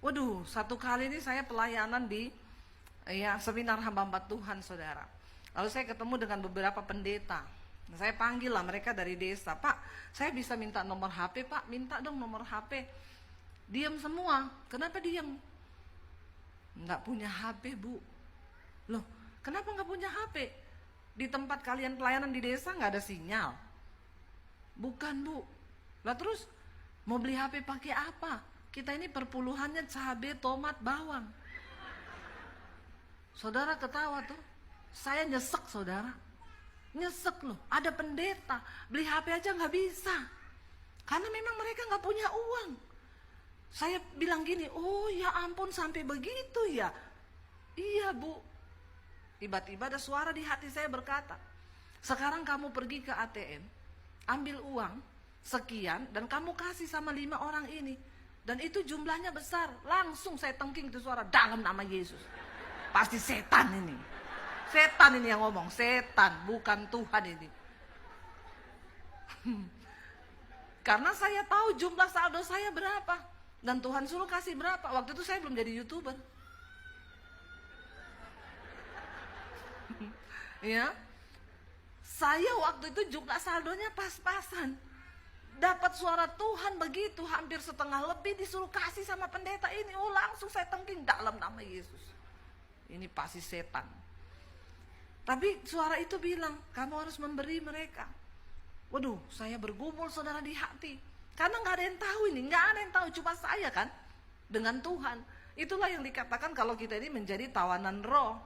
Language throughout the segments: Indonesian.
Waduh, satu kali ini saya pelayanan di seminar hamba-hamba Tuhan, saudara. Lalu saya ketemu dengan beberapa pendeta. Nah, saya panggil lah mereka dari desa. Pak, saya bisa minta nomor HP, Pak, minta dong nomor HP. Diam semua. Kenapa diam? Nggak punya HP, Bu. Loh, kenapa nggak punya HP? Di tempat kalian pelayanan di desa nggak ada sinyal. Bukan, Bu. Lah terus mau beli HP pakai apa? Kita ini perpuluhannya cabai, tomat, bawang. Saudara ketawa tuh. Saya nyesek, saudara. Nyesek loh. Ada pendeta beli HP aja nggak bisa. Karena memang mereka nggak punya uang. Saya bilang gini, oh ya ampun sampai begitu ya. Iya, Bu. Tiba-tiba ada suara di hati saya berkata, sekarang kamu pergi ke ATM, ambil uang sekian dan kamu kasih sama 5 orang ini. Dan itu jumlahnya besar. Langsung saya tengking itu suara, dalam nama Yesus. Pasti setan ini. Setan ini yang ngomong, setan, bukan Tuhan ini. Karena saya tahu jumlah saldo saya berapa. Dan Tuhan suruh kasih berapa. Waktu itu saya belum jadi YouTuber. Ya, saya waktu itu jumlah saldonya pas-pasan. Dapat suara Tuhan begitu, hampir setengah lebih disuruh kasih sama pendeta ini. Oh langsung saya tengking dalam nama Yesus. Ini pasti setan. Tapi suara itu bilang, kamu harus memberi mereka. Waduh, saya bergumul saudara di hati. Karena gak ada yang tahu ini, gak ada yang tahu, cuma saya kan. Dengan Tuhan. Itulah yang dikatakan kalau kita ini menjadi tawanan roh.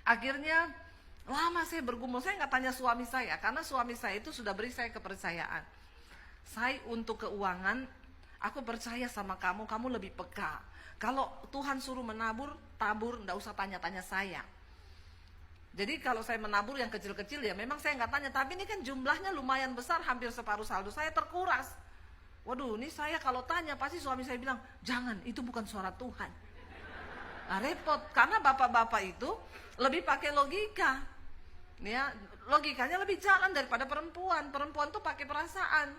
Akhirnya lama saya bergumul, saya nggak tanya suami saya, karena suami saya itu sudah beri saya kepercayaan. Saya untuk keuangan, aku percaya sama kamu, kamu lebih peka. Kalau Tuhan suruh menabur, tabur, nggak usah tanya-tanya saya. Jadi kalau saya menabur yang kecil-kecil ya memang saya nggak tanya, tapi ini kan jumlahnya lumayan besar, hampir separuh saldo saya terkuras. Waduh, ini saya kalau tanya pasti suami saya bilang, jangan, itu bukan suara Tuhan. Nah, repot, karena bapak-bapak itu lebih pakai logika. Ya, logikanya lebih jalan daripada perempuan. Perempuan tuh pakai perasaan.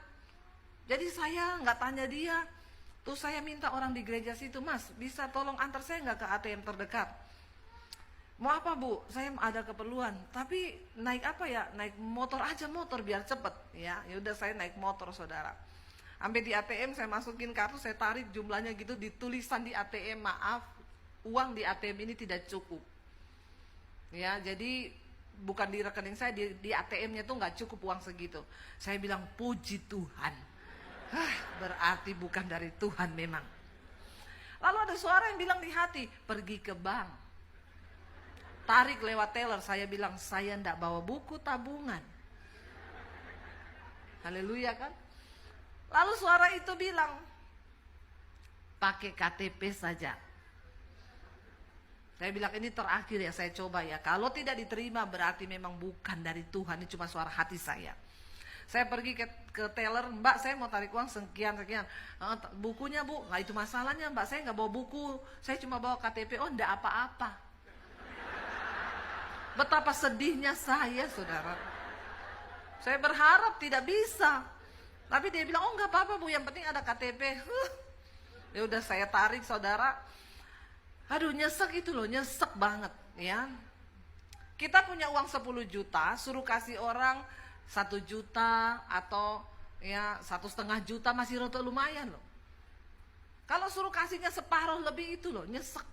Jadi saya nggak tanya dia. Tuh saya minta orang di gereja situ, Mas, bisa tolong antar saya nggak ke ATM terdekat? Mau apa, Bu? Saya ada keperluan. Tapi naik apa ya? Naik motor aja, motor biar cepet. Ya udah saya naik motor, saudara. Sampai di ATM saya masukin kartu, saya tarik jumlahnya gitu, ditulisan di ATM, maaf, uang di ATM ini tidak cukup. Ya, jadi bukan di rekening saya, di ATM-nya tuh nggak cukup uang segitu. Saya bilang puji Tuhan. Berarti bukan dari Tuhan memang. Lalu ada suara yang bilang di hati, pergi ke bank. Tarik lewat teller, saya bilang saya ndak bawa buku tabungan. Haleluya kan? Lalu suara itu bilang, pakai KTP saja. Saya bilang ini terakhir ya saya coba ya. Kalau tidak diterima berarti memang bukan dari Tuhan. Ini cuma suara hati saya. Saya pergi ke teller, Mbak saya mau tarik uang sekian. Bukunya Bu, nggak itu masalahnya Mbak, saya nggak bawa buku. Saya cuma bawa KTP, oh ndak apa-apa. Betapa sedihnya saya, saudara. Saya berharap tidak bisa. Tapi dia bilang, oh nggak apa-apa Bu, yang penting ada KTP. Ya udah saya tarik, saudara. Aduh nyesek itu loh, nyesek banget ya. Kita punya uang 10 juta, suruh kasih orang 1 juta atau ya 1,5 juta masih roto lumayan loh. Kalau suruh kasihnya separuh lebih itu loh, nyesek.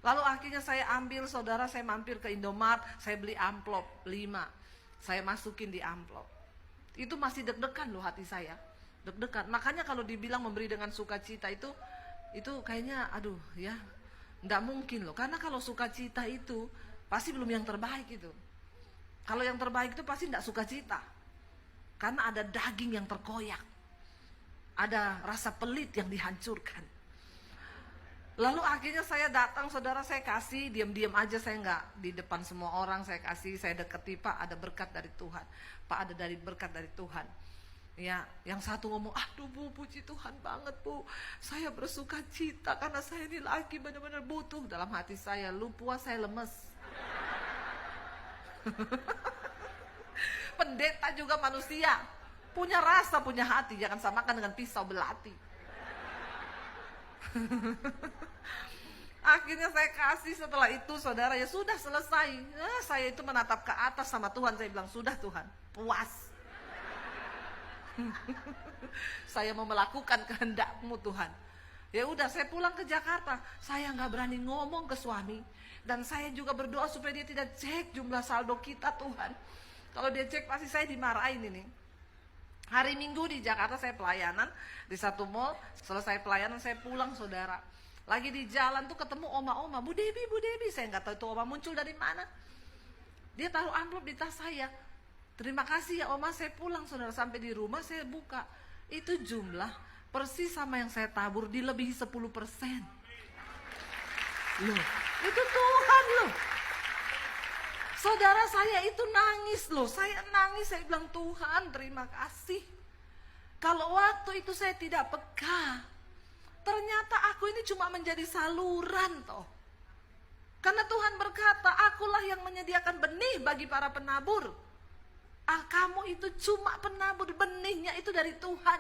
Lalu akhirnya saya ambil, saudara, saya mampir ke Indomaret, saya beli amplop 5. Saya masukin di amplop. Itu masih deg-degan loh hati saya. Deg-degan. Makanya kalau dibilang memberi dengan sukacita itu kayaknya aduh ya. Nggak mungkin loh, karena kalau sukacita itu pasti belum yang terbaik itu. Kalau yang terbaik itu pasti nggak sukacita, karena ada daging yang terkoyak, ada rasa pelit yang dihancurkan. Lalu akhirnya saya datang, saudara, saya kasih, diam-diam aja, saya nggak di depan semua orang, saya kasih, saya deketi, Pak ada berkat dari Tuhan, Pak ada dari berkat dari Tuhan. Ya, yang satu ngomong, aduh Bu, puji Tuhan banget Bu, saya bersuka cita karena saya ini lagi benar-benar butuh. Dalam hati saya, lu puas saya lemes. Pendeta juga manusia, punya rasa, punya hati, jangan samakan dengan pisau belati. Akhirnya saya kasih, setelah itu saudara ya sudah selesai. Saya itu menatap ke atas sama Tuhan, saya bilang sudah Tuhan, puas. Saya mau melakukan kehendak-Mu Tuhan. Ya udah, saya pulang ke Jakarta. Saya nggak berani ngomong ke suami, dan saya juga berdoa supaya dia tidak cek jumlah saldo kita Tuhan. Kalau dia cek pasti saya dimarahin ini. Hari Minggu di Jakarta saya pelayanan di satu mall. Selesai pelayanan saya pulang saudara. Lagi di jalan tuh ketemu oma-oma, Bu Debi, saya nggak tahu itu oma muncul dari mana. Dia taruh amplop di tas saya. Terima kasih ya oma, saya pulang saudara. Sampai di rumah saya buka, itu jumlah persis sama yang saya tabur, dilebihi 10%. Loh, itu Tuhan loh. Saudara, saya itu nangis loh. Saya nangis, saya bilang Tuhan terima kasih. Kalau waktu itu saya tidak peka, ternyata aku ini cuma menjadi saluran toh. Karena Tuhan berkata, akulah yang menyediakan benih bagi para penabur. Kamu itu cuma penabur, benihnya itu dari Tuhan.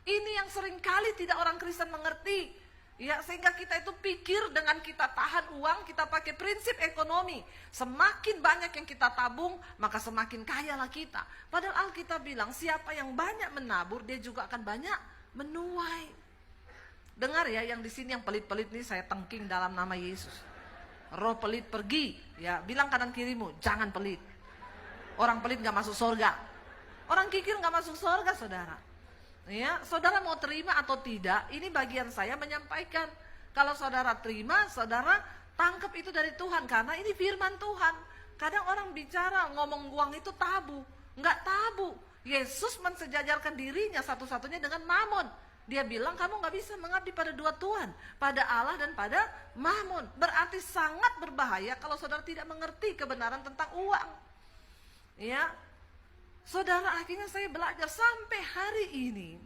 Ini yang seringkali tidak orang Kristen mengerti. Ya, sehingga kita itu pikir dengan kita tahan uang, kita pakai prinsip ekonomi. Semakin banyak yang kita tabung, maka semakin kayalah kita. Padahal Alkitab bilang, siapa yang banyak menabur, dia juga akan banyak menuai. Dengar ya, yang di sini yang pelit-pelit nih saya tengking dalam nama Yesus. Roh pelit pergi, ya bilang kanan kirimu, jangan pelit. Orang pelit gak masuk surga. Orang kikir gak masuk surga saudara. Ya, saudara mau terima atau tidak, ini bagian saya menyampaikan. Kalau saudara terima, saudara tangkap itu dari Tuhan, karena ini firman Tuhan. Kadang orang bicara ngomong uang itu tabu. Enggak tabu. Yesus mensejajarkan dirinya satu-satunya dengan Mamon. Dia bilang kamu gak bisa mengabdi pada dua Tuhan, pada Allah dan pada Mamon. Berarti sangat berbahaya kalau saudara tidak mengerti kebenaran tentang uang. Ya, saudara, akhirnya saya belajar sampai hari ini.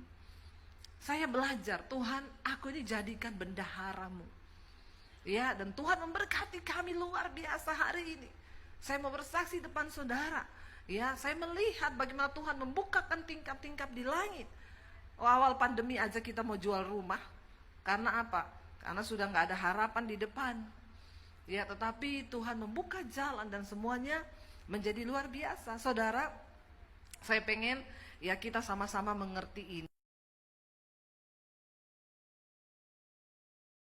Saya belajar, Tuhan, aku ini jadikan bendahara-Mu. Ya, dan Tuhan memberkati kami luar biasa hari ini. Saya mau bersaksi depan saudara. Ya, saya melihat bagaimana Tuhan membukakan tingkap-tingkap di langit. Awal pandemi aja kita mau jual rumah. Karena apa? Karena sudah gak ada harapan di depan. Ya, tetapi Tuhan membuka jalan dan semuanya menjadi luar biasa. Saudara, saya pengen ya kita sama-sama mengerti ini.